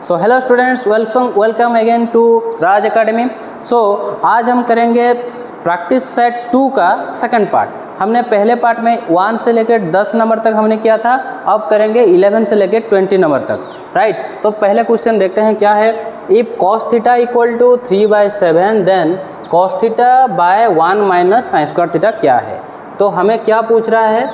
So hello students, welcome again to Raj academy. आज हम करेंगे प्रैक्टिस सेट 2 का सेकंड पार्ट। हमने पहले पार्ट में 1 से लेकर 10 नंबर तक हमने किया था, अब करेंगे 11 से लेकर 20 नंबर तक, राइट। तो पहले क्वेश्चन देखते हैं क्या है। If cos theta equal to 3/7 then cos theta by 1 minus sine square theta क्या है। तो हमें क्या पूछ रहा है,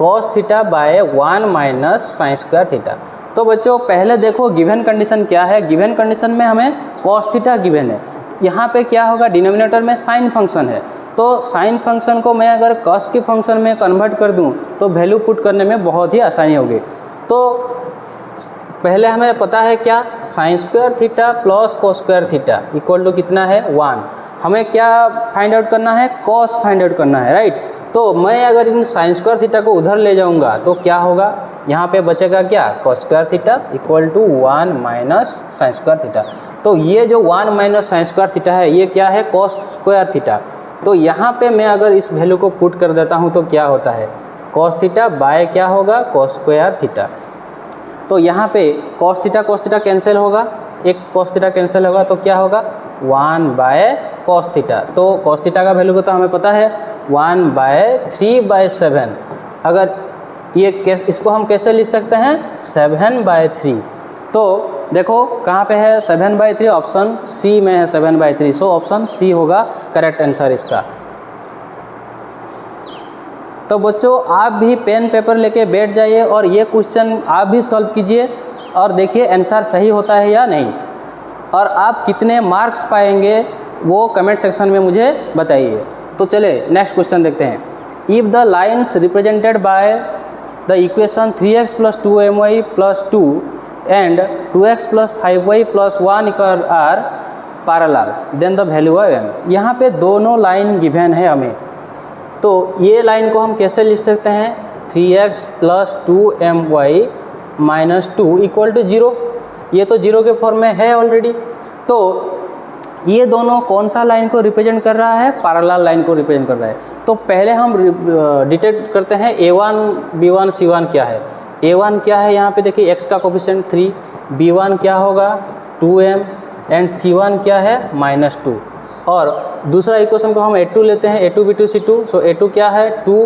cos theta by 1 minus sine square theta. तो बच्चों पहले देखो गिवन कंडीशन क्या है। गिवन कंडीशन में हमें cos थीटा गिवन है। यहाँ पे क्या होगा, डिनोमिनेटर में साइन फंक्शन है, तो साइन फंक्शन को मैं अगर cos के फंक्शन में कन्वर्ट कर दूँ तो वैल्यू पुट करने में बहुत ही आसानी होगी। तो पहले हमें पता है क्या, sine square theta plus cos square theta equal to कितना है 1। हमें क्या फाइंड आउट करना है, cos फाइंड आउट करना है, राइट। तो मैं अगर इन साइन स्क्वायर थीटा को उधर ले जाऊंगा तो क्या होगा, यहाँ पे बचेगा क्या, cos square theta equal to 1 minus sine square theta. तो ये जो 1 माइनस साइन स्क्वायर थीटा है ये क्या है, cos स्क्वायर थीटा। तो यहाँ पे मैं अगर इस वैल्यू को पुट कर देता हूँ तो क्या होता है, cos थीटा बाय क्या होगा, cos स्क्वायर थीटा। तो यहाँ पे cos थीटा कैंसिल होगा, एक cos थीटा कैंसिल होगा तो क्या होगा 1 बाय cos थीटा। तो cos थीटा का वैल्यू तो हमें पता है 1 बाय 3/7। अगर ये इसको हम कैसे लिख सकते हैं, 7/3। तो देखो कहाँ पे है 7/3, ऑप्शन सी में है 7/3। सो ऑप्शन सी होगा करेक्ट आंसर इसका। तो बच्चों आप भी पेन पेपर लेके बैठ जाइए और ये क्वेश्चन आप भी सॉल्व कीजिए और देखिए आंसर सही होता है या नहीं, और आप कितने मार्क्स पाएंगे वो कमेंट सेक्शन में मुझे बताइए। तो चले नेक्स्ट क्वेश्चन देखते हैं। If the lines represented by the equation 3x + 2my + 2 and 2x + 5y + 1 are parallel then the value of m। यहाँ पे दोनों लाइन गिवन है हमें, तो ये लाइन को हम कैसे लिख सकते हैं, 3x + 2my - 2 = 0। ये तो 0 के फॉर्म में है ऑलरेडी। तो ये दोनों कौन सा लाइन को रिप्रेजेंट कर रहा है, पैरेलल लाइन को रिप्रेजेंट कर रहा है। तो पहले हम डिटेक्ट करते हैं a1 b1 c1 क्या है। a1 क्या है, यहाँ पे देखिए x का कोफिशिएंट 3, b1 क्या होगा 2m एंड c1 क्या है -2। और दूसरा इक्वेशन को हम a2 लेते हैं, a2 b2 c2। सो a2 क्या है 2,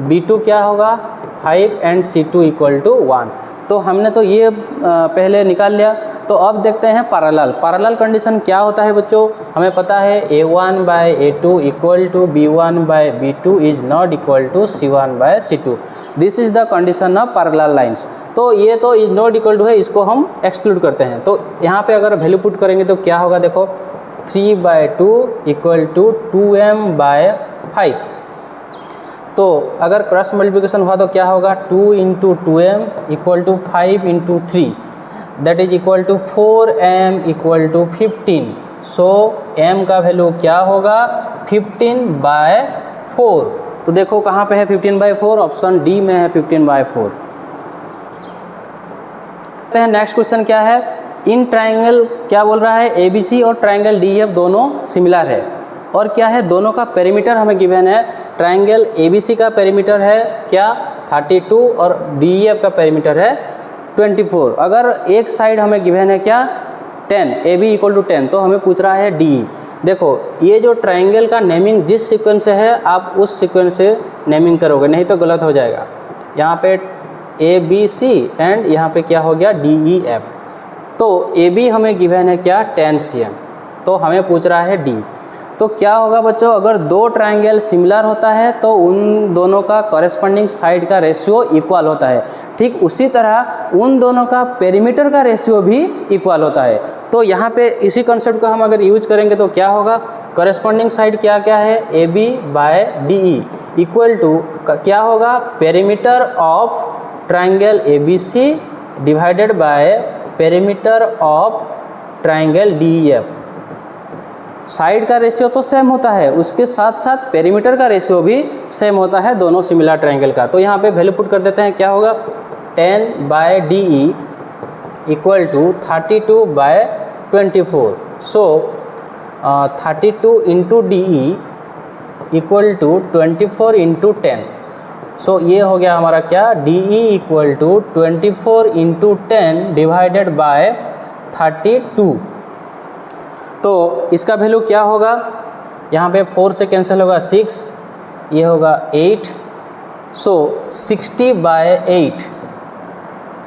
b2 क्या होगा 5 एंड c2 = 1। तो हमने तो ये पहले निकाल लिया। तो अब देखते हैं पैरेलल कंडीशन क्या होता है बच्चों। हमें पता है a1/a2 = b1/b2 is not equal to c1/c2। This is the condition of parallel lines. तो ये तो इज नॉट इक्वल टू है, इसको हम एक्सक्लूड करते हैं। तो यहाँ पे अगर वैल्यू पुट करेंगे तो क्या होगा, देखो 3/2 = 2m/5। तो अगर क्रॉस मल्टीप्लिकेशन हुआ तो क्या होगा, 2 × 2m = 5 × 3 that is equal to 4m = 15। So m का वैल्यू क्या होगा 15/4। तो देखो कहाँ पे है 15/4, ऑप्शन डी में है 15/4। नेक्स्ट क्वेश्चन क्या है, इन ट्राइंगल क्या बोल रहा है, ABC और ट्राइंगल DEF दोनों सिमिलर है। और क्या है, दोनों का पेरीमीटर हमें गिवन है। ट्राइंगल ABC का पेरीमीटर है क्या 32 और DEF का पेरीमीटर है 24। अगर एक साइड हमें गिवन है क्या 10, AB = 10, तो हमें पूछ रहा है DE। देखो ये जो ट्राइंगल का नेमिंग जिस सीक्वेंस से है आप उस सीक्वेंस से नेमिंग करोगे, नहीं तो गलत हो जाएगा। यहाँ पे ABC एंड यहाँ पे क्या हो गया DEF। तो AB हमें गिवन है क्या 10 cm, तो हमें पूछ रहा है D। तो क्या होगा बच्चों, अगर दो ट्राइंगल सिमिलर होता है तो उन दोनों का कॉरेस्पॉन्डिंग साइड का रेशियो इक्वल होता है। ठीक उसी तरह उन दोनों का पेरीमीटर का रेशियो भी इक्वल होता है। तो यहाँ पे इसी कॉन्सेप्ट को हम अगर यूज करेंगे तो क्या होगा, कॉरेस्पॉन्डिंग साइड क्या क्या है AB/DE इक्वल टू क्या होगा, perimeter of triangle ABC divided by perimeter of triangle DEF। Side का रेशियो तो सेम होता है, उसके साथ साथ पेरीमीटर का रेशियो भी सेम होता है दोनों सिमिलर ट्राइंगल का। तो यहाँ पे वैल्यू पुट कर देते हैं, क्या होगा 10/DE = 32/24। सो 32 × DE = 24 × 10। सो ये हो गया हमारा क्या, DE = 24 × 10 डिवाइडेड बाय 32। तो इसका वैल्यू क्या होगा, यहाँ पे 4 से कैंसिल होगा 6, ये होगा 8, सो 60/8,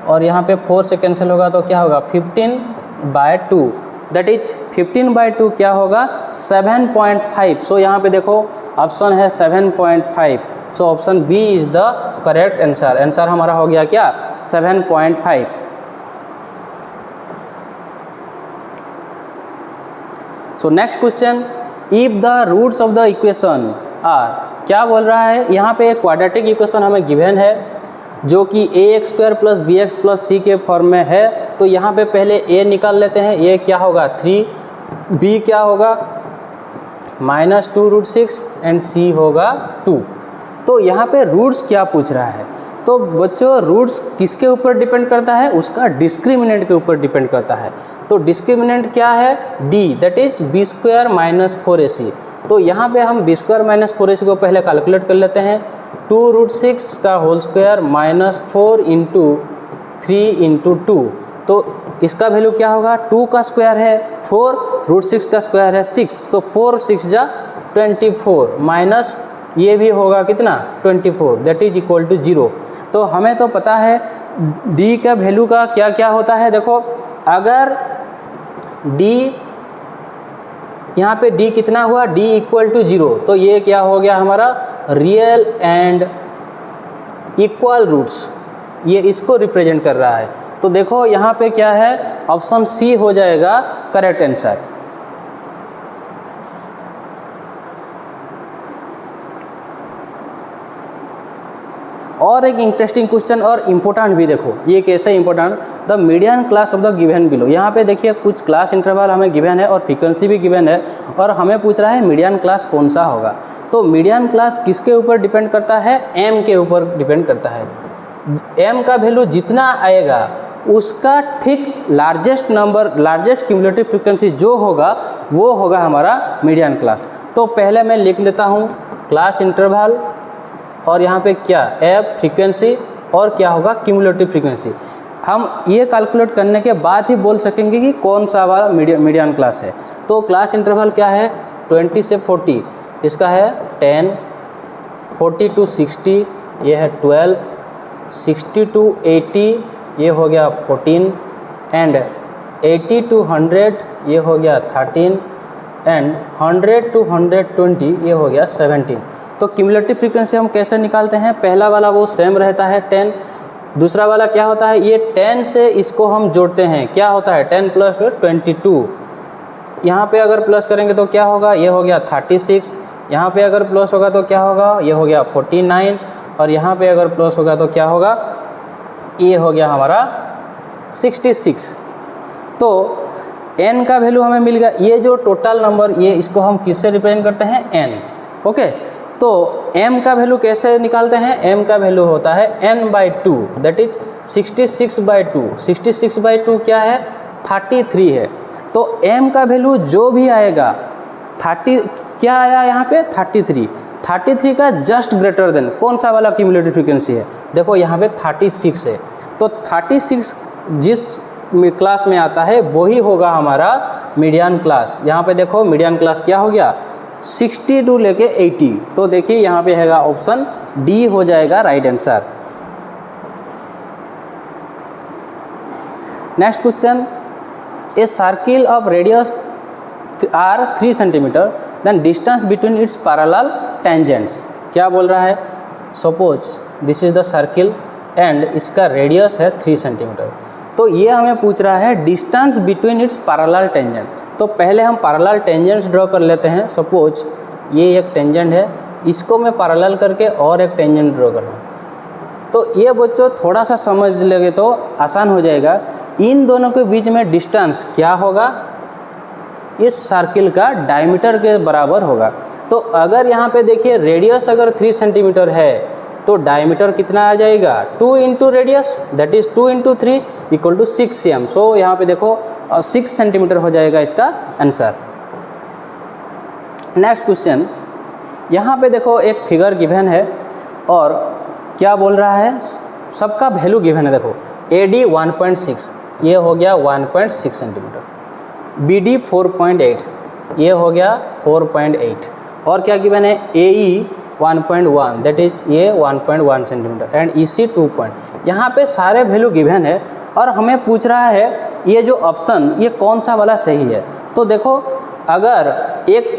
और यहाँ पे 4 से कैंसिल होगा तो क्या होगा 15/2, दैट इज 15/2 क्या होगा 7.5। सो यहाँ पे देखो ऑप्शन है 7.5, so option B is the correct answer. Answer हमारा हो गया क्या 7.5। So next question, if the roots of the equation are, क्या बोल रहा है, यहाँ पे एक क्वाड्रेटिक इक्वेशन हमें गिवन है जो कि ax² + bx + c के फॉर्म में है। तो यहाँ पे पहले a निकाल लेते हैं, a क्या होगा 3, b क्या होगा -2√6 एंड c होगा 2। तो यहाँ पे रूट्स क्या पूछ रहा है, तो बच्चों रूट्स किसके ऊपर डिपेंड करता है, उसका डिस्क्रिमिनेंट के ऊपर डिपेंड करता है। तो डिस्क्रिमिनेंट क्या है d, that is b² - 4ac। तो यहाँ पे हम b² - 4ac को पहले कैलकुलेट कर लेते हैं। 2√6 का होल स्क्वायर -4 × 3 × 2, तो इसका वैल्यू क्या होगा, 2 का स्क्वायर है 4, √6 का स्क्वायर है 6, तो 4 6 जा 24 माइनस ये भी होगा कितना 24, दैट इज इक्वल टू 0। तो हमें तो पता है d का वैल्यू का क्या क्या होता है। देखो अगर d, यहाँ पे d कितना हुआ, d = 0, तो ये क्या हो गया हमारा रियल एंड इक्वल रूट्स, ये इसको रिप्रेजेंट कर रहा है। तो देखो यहाँ पे क्या है, ऑप्शन सी हो जाएगा करेक्ट आंसर। और एक इंटरेस्टिंग क्वेश्चन और इम्पोर्टेंट भी देखो, ये कैसे important, the median class of the given below. यहाँ पे देखिए कुछ क्लास इंटरवल हमें गिवन है और फ्रीक्वेंसी भी गिवन है, और हमें पूछ रहा है मीडियन क्लास कौन सा होगा। तो मीडियन क्लास किसके ऊपर डिपेंड करता है, m के ऊपर डिपेंड करता है। m का वैल्यू जितना आएगा उसका ठीक लार्जेस्ट क्यूमुलेटिव फ्रीक्वेंसी जो होगा वो होगा हमारा मीडियन क्लास। तो पहले मैं लिख लेता हूँ क्लास इंटरवल, और यहाँ पे क्या f फ्रीक्वेंसी, और क्या होगा क्यूमुलेटिव फ्रीक्वेंसी। हम ये कैलकुलेट करने के बाद ही बोल सकेंगे कि कौन सा वाला मीडियन क्लास है। तो क्लास इंटरवल क्या है 20 से 40, इसका है 10, 40 to 60 ये है 12, 60 to 80 ये हो गया 14, एंड 80 to 100 ये हो गया 13, एंड 100 to 120 ये हो गया 17। तो क्यूमुलेटिव फ्रीक्वेंसी हम कैसे निकालते हैं, पहला वाला वो सेम रहता है 10, दूसरा वाला क्या होता है, ये 10 से इसको हम जोड़ते हैं, क्या होता है 10 + 22, यहाँ पे अगर प्लस करेंगे तो क्या होगा, ये हो गया 36, यहाँ पे अगर प्लस होगा तो क्या होगा, ये हो गया 49, और यहाँ पे अगर प्लस होगा तो क्या होगा, ये हो गया हमारा 66। तो n का वैल्यू हमें मिल गया, ये जो टोटल नंबर ये इसको हम किससे रिप्रेजेंट करते हैं n, ओके। तो m का वैल्यू कैसे निकालते हैं, m का वैल्यू होता है n/2, दैट इज 66/2। 66/2 क्या है 33 है। तो m का वैल्यू जो भी आएगा 30, क्या आया यहाँ पे 33 का जस्ट ग्रेटर देन कौन सा वाला क्यूमुलेटिव फ्रीक्वेंसी है, देखो यहाँ पे 36 है। तो 36 जिस क्लास में आता है वही होगा हमारा मीडियन क्लास। यहाँ पे देखो मीडियन क्लास क्या हो गया 62 लेके 80, तो देखिए यहाँ पे हैगा ऑप्शन डी हो जाएगा right answer. Next question, a circle of radius r 3 centimetre, then distance between its parallel tangents. क्या बोल रहा है, suppose this is the circle and इसका रेडियस है 3 सेंटीमीटर। तो ये हमें पूछ रहा है distance between its parallel tangent. तो पहले हम पैरेलल टेंजेंट्स ड्रॉ कर लेते हैं। सपोज ये एक टेंजेंट है, इसको मैं पैरेलल करके और एक टेंजेंट ड्रॉ कर रहा हूँ। तो ये बच्चों थोड़ा सा समझ लेंगे तो आसान हो जाएगा। इन दोनों के बीच में डिस्टेंस क्या होगा, इस सर्किल का डायमीटर के बराबर होगा। तो अगर यहाँ पे देखिए रेडियस अगर 3 सेंटीमीटर है तो डायमीटर कितना आ जाएगा 2 × रेडियस, दैट इज 2 × 3 = 6 cm। सो यहाँ पे देखो 6 सेंटीमीटर हो जाएगा इसका आंसर। नेक्स्ट क्वेश्चन, यहाँ पे देखो एक फिगर गिवन है और क्या बोल रहा है, सबका वैल्यू गिवन है। देखो AD 1.6, ये हो गया 1.6 सेंटीमीटर। BD 4.8, ये हो गया 4.8। और क्या गिवन है, AE 1.1 दैट इज ये 1.1 सेंटीमीटर एंड EC 2 पॉइंट। यहाँ पे सारे वैल्यू गिवन है और हमें पूछ रहा है ये जो ऑप्शन ये कौन सा वाला सही है। तो देखो, अगर एक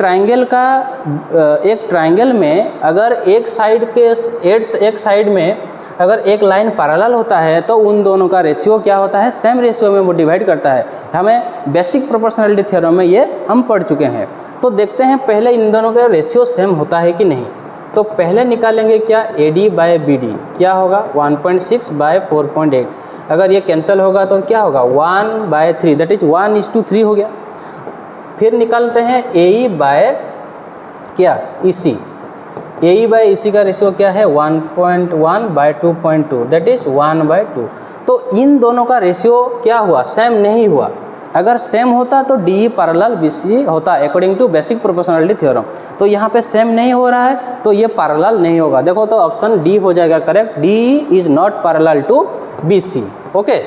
ट्रायंगल में अगर एक साइड में अगर एक लाइन पैरेलल होता है तो उन दोनों का रेशियो क्या होता है, सेम रेशियो में वो डिवाइड करता है। हमें बेसिक प्रोपोर्शनलिटी थ्योरम में ये हम पढ़ चुके हैं। तो देखते हैं पहले इन दोनों का रेशियो सेम होता है कि नहीं। तो पहले निकालेंगे क्या, AD बाय BD क्या होगा 1.6 बाय 4.8। अगर ये कैंसिल होगा तो क्या होगा 1/3 दैट इज 1:3 हो गया। फिर निकालते हैं AE बाय क्या, EC। AE बाय EC का रेशियो क्या है 1.1 बाय 2.2 दैट इज 1/2। तो इन दोनों का रेशियो क्या हुआ, सेम नहीं हुआ। अगर सेम होता तो DE पैरेलल BC होता according to basic proportionality theorem. तो यहाँ पे सेम नहीं हो रहा है तो ये पैरेलल नहीं होगा। देखो तो ऑप्शन D हो जाएगा correct, DE is not parallel to BC। Okay,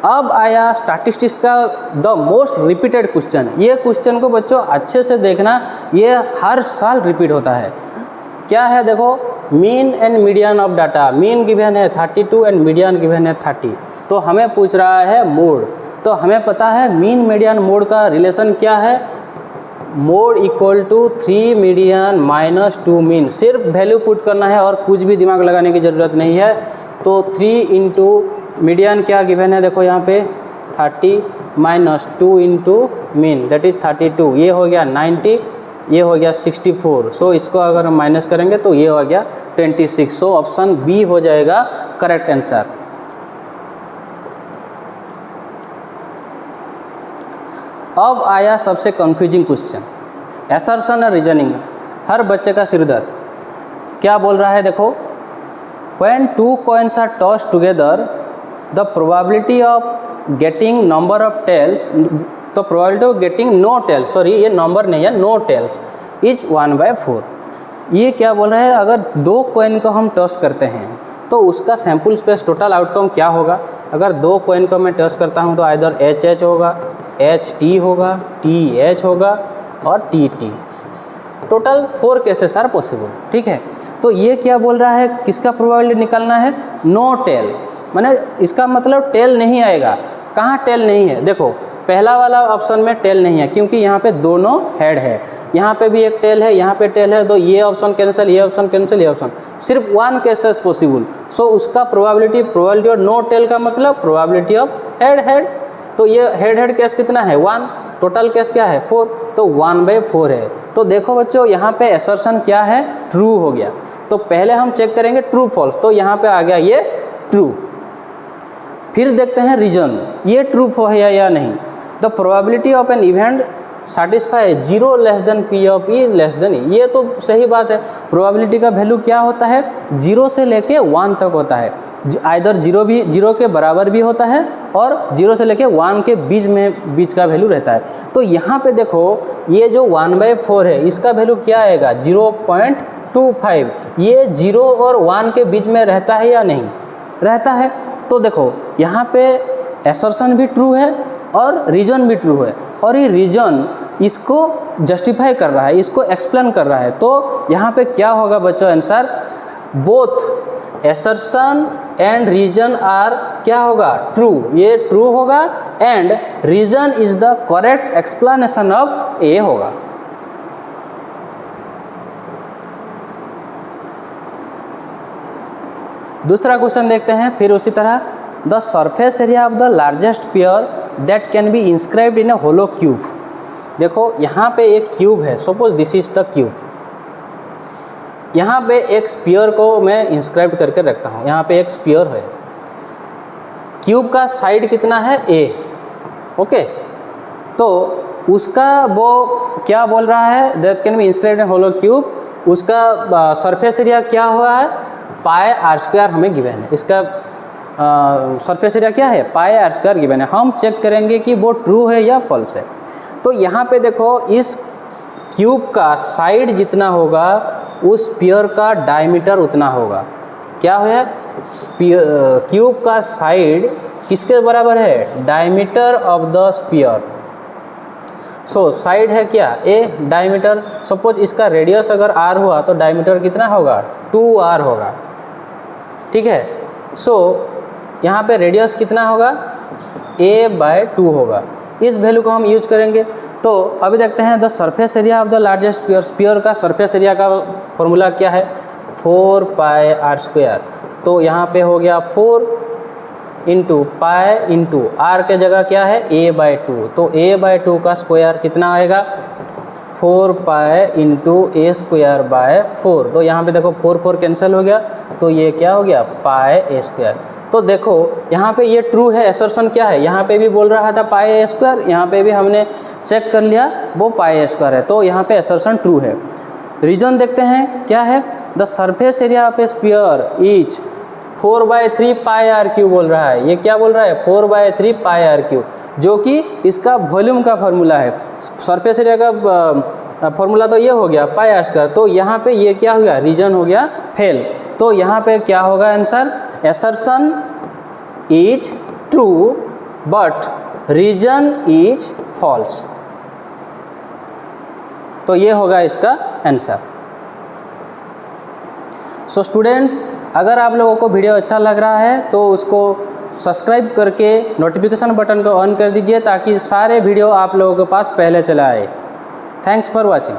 अब आया स्टैटिस्टिक्स का द मोस्ट रिपीटेड क्वेश्चन। ये क्वेश्चन को बच्चों अच्छे से देखना, ये हर साल रिपीट होता है। क्या है देखो, mean and median of data. Mean given है 32 एंड मीडियन गिवन है 30। तो हमें पूछ रहा है मोड। तो हमें पता है मीन मीडियन मोड का रिलेशन क्या है, mode equal to 3 median minus 2 mean. सिर्फ वैल्यू पुट करना है और कुछ भी दिमाग लगाने की ज़रूरत नहीं है। तो 3 इंटू मीडियन क्या गिवन है, देखो यहाँ पे 30 minus 2 into mean that is 32। ये हो गया 90, ये हो गया 64। सो इसको अगर हम माइनस करेंगे तो ये हो गया 26। सो ऑप्शन बी हो जाएगा करेक्ट आंसर। अब आया सबसे कंफ्यूजिंग क्वेश्चन, असर्शन और रीजनिंग। हर बच्चे का सिर दर्द। क्या बोल रहा है देखो, when two coins are tossed together the probability of getting number of tails, तो probability of getting no tails, sorry ये नंबर नहीं है, no tails is 1/4। ये क्या बोल रहा है, अगर दो कॉइन को हम टॉस करते हैं तो उसका सैम्पल स्पेस टोटल आउटकम क्या होगा। अगर दो कॉइन को मैं टॉस करता हूँ तो आइदर HH होगा, HT होगा, TH होगा और TT। Total 4 cases are possible, ठीक है। तो ये क्या बोल रहा है, किसका प्रोबेबिलिटी निकालना है, नो टेल, माने इसका मतलब टेल नहीं आएगा। कहाँ टेल नहीं है, देखो पहला वाला ऑप्शन में टेल नहीं है क्योंकि यहाँ पे दोनों हेड है, यहाँ पे भी एक टेल है, यहाँ पे टेल है। तो ये ऑप्शन कैंसिल, ये ऑप्शन कैंसिल, ये ऑप्शन, सिर्फ 1 केसेस पॉसिबल। सो उसका प्रोबेबिलिटी ऑफ नो टेल का मतलब प्रोबेबिलिटी ऑफ हेड। तो ये हेड केस कितना है 1, टोटल केस क्या है 4, तो 1/4 है। तो देखो बच्चों यहाँ पे असर्शन क्या है, ट्रू हो गया। तो पहले हम चेक करेंगे ट्रू फॉल्स, तो यहाँ पे आ गया ये ट्रू। फिर देखते हैं रीजन, ये ट्रू है या नहीं। The probability of an event satisfy 0 less than P of E less than E। ये तो सही बात है, प्रोबेबिलिटी का वैल्यू क्या होता है 0 से लेके 1 तक होता है। आइदर 0 के बराबर भी होता है और 0 से लेके 1 के बीच का वैल्यू रहता है। तो यहाँ पे देखो ये जो 1/4 है इसका वैल्यू क्या आएगा 0.25। ये 0 और 1 के बीच में रहता है या नहीं रहता है। तो देखो यहाँ पे असर्शन भी ट्रू है और रीजन भी ट्रू है, और ये रीजन इसको जस्टिफाई कर रहा है, इसको एक्सप्लेन कर रहा है। तो यहाँ पे क्या होगा बच्चों answer, both assertion and reason are क्या होगा ट्रू, ये ट्रू होगा and reason is the correct explanation of A होगा। दूसरा क्वेश्चन देखते हैं फिर उसी तरह, the surface area of the largest sphere that can be inscribed in a hollow cube. देखो यहाँ पे एक क्यूब है, suppose this is the cube. यहाँ पे एक स्फीयर को मैं इंस्क्राइब करके रखता हूँ, यहाँ पे एक स्फीयर है, क्यूब का साइड कितना है A, ओके। तो उसका वो क्या बोल रहा है, that can be inscribed in hollow cube. उसका सरफेस एरिया क्या हुआ है πr² हमें गिवन है। इसका सरफेस एरिया क्या है πr² गिवन है। हम चेक करेंगे कि वो ट्रू है या फॉल्स है। तो यहाँ पे देखो इस क्यूब का साइड जितना होगा उस स्फीयर का डायमीटर उतना होगा। क्या है? क्यूब का साइड किसके बराबर है? Diameter of the sphere. So side है क्या? ए, डायमीटर। सपोज इसका रेडियस अगर r हुआ तो डायमीटर कितना होगा? 2r होगा। ठीक है। सो यहाँ पे रेडियस कितना होगा? a/2 होगा। इस वैल्यू को हम यूज करेंगे। तो अभी देखते हैं the surface area of the largest sphere. Sphere का सरफेस एरिया का फॉर्मूला क्या है? 4πr²। तो यहाँ पे हो गया 4 इंटू पाई इंटू आर के जगह क्या है? a/2। तो a/2 का स्क्वायर कितना आएगा? 4π इंटू a²/4। तो यहाँ पे देखो 4 कैंसिल हो गया, तो ये क्या हो गया? πa²। तो देखो यहाँ पे ये ट्रू है। असर्शन क्या है? यहाँ पे भी बोल रहा था πa², यहाँ पे भी हमने चेक कर लिया वो πa² है। तो यहाँ पे असर्शन ट्रू है। रीजन देखते हैं क्या है? The surface area of A sphere is 4/3πr³ बोल रहा है। ये क्या बोल रहा है? 4/3πr³, जो कि इसका वॉल्यूम का फॉर्मूला है। सरफेस एरिया का फॉर्मूला तो ये हो गया πr²। तो यहाँ पे ये क्या हो गया? रीजन हो गया फेल। तो यहाँ पे क्या होगा answer? Assertion is true but reason is false. तो ये होगा इसका आंसर। सो स्टूडेंट्स, अगर आप लोगों को वीडियो अच्छा लग रहा है तो उसको सब्सक्राइब करके नोटिफिकेशन बटन को ऑन कर दीजिए ताकि सारे वीडियो आप लोगों के पास पहले चला आए। Thanks for watching.